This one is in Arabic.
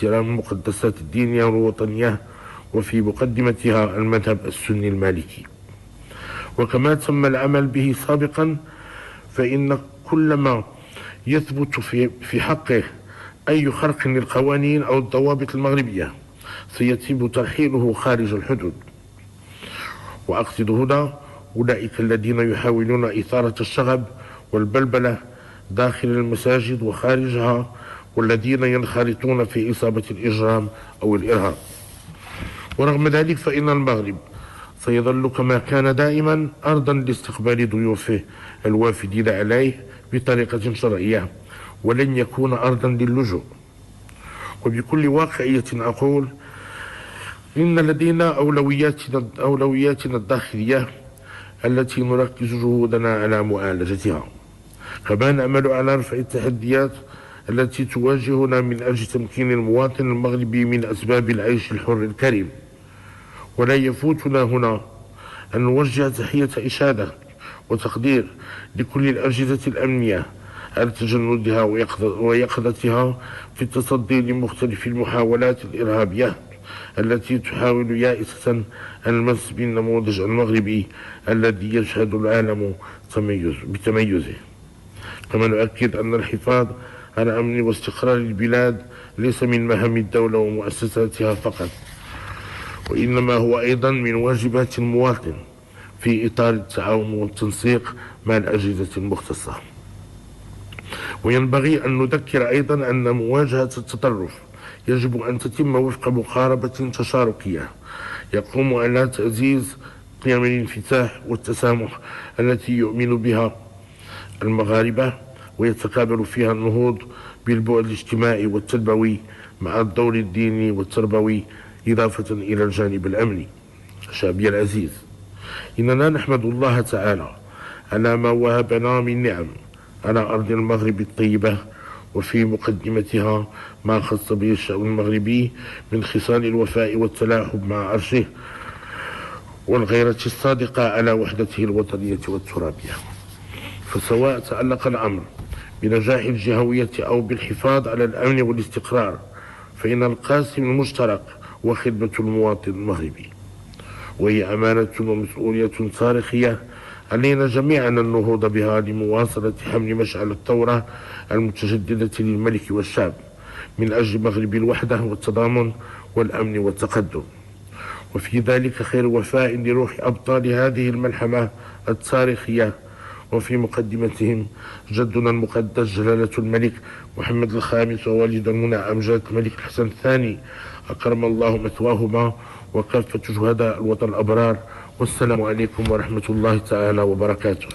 احترام المقدسات الدينية والوطنية، وفي مقدمتها المذهب السني المالكي. وكما تم العمل به سابقا، فإن كل ما يثبت في حقه أي خرق للقوانين أو الضوابط المغربية سيتم ترحيله خارج الحدود. وأقصد هنا أولئك الذين يحاولون إثارة الشغب والبلبلة داخل المساجد وخارجها، والذين ينخرطون في إصابة الإجرام أو الإرهاب. ورغم ذلك فإن المغرب سيظل كما كان دائما أرضا لاستقبال ضيوفه الوافدين عليه بطريقة شرعية، ولن يكون أرضا للجوء. وبكل واقعية أقول إن لدينا أولوياتنا الداخلية التي نركز جهودنا على معالجتها، كما نعمل على رفع التحديات التي تواجهنا من أجل تمكين المواطن المغربي من أسباب العيش الحر الكريم. ولا يفوتنا هنا أن نوجه تحية إشادة وتقدير لكل الأجهزة الأمنية على تجندها ويقظتها في التصدي لمختلف المحاولات الإرهابية التي تحاول يائسة المس بالنموذج المغربي الذي يشهد العالم بتميزه. كما نؤكد أن الحفاظ على أمن واستقرار البلاد ليس من مهام الدولة ومؤسساتها فقط، وإنما هو أيضا من واجبات المواطن في إطار التعاون والتنسيق مع الأجهزة المختصة. وينبغي أن نذكر أيضا أن مواجهة التطرف يجب أن تتم وفق مقاربة تشاركية يقوم على تعزيز قيم الانفتاح والتسامح التي يؤمن بها المغاربة، ويتكامل فيها النهوض بالبعد الاجتماعي والتربوي مع الدور الديني والتربوي، إضافة إلى الجانب الأمني. شعبي العزيز، إننا نحمد الله تعالى على ما وهبنا من نعم على أرض المغرب الطيبة، وفي مقدمتها ما خص به الشعب المغربي من خصال الوفاء والتلاحم مع عرشه والغيرة الصادقة على وحدته الوطنية والترابية. فسواء تعلق الأمر بنجاح الجهوية أو بالحفاظ على الأمن والاستقرار، فإن القاسم المشترك وخدمة المواطن المغربي، وهي أمانة ومسؤولية تاريخية علينا جميعا النهوض بها لمواصلة حمل مشعل الثورة المتجددة للملك والشعب من أجل مغرب الوحدة والتضامن والأمن والتقدم. وفي ذلك خير وفاء لروح أبطال هذه الملحمة التاريخية، وفي مقدمتهم جدنا المقدس جلالة الملك محمد الخامس ووالد المنعم جلالة الملك الحسن الثاني أكرم الله مثواهما، وكافة شهداء الوطن الأبرار. والسلام عليكم ورحمة الله تعالى وبركاته.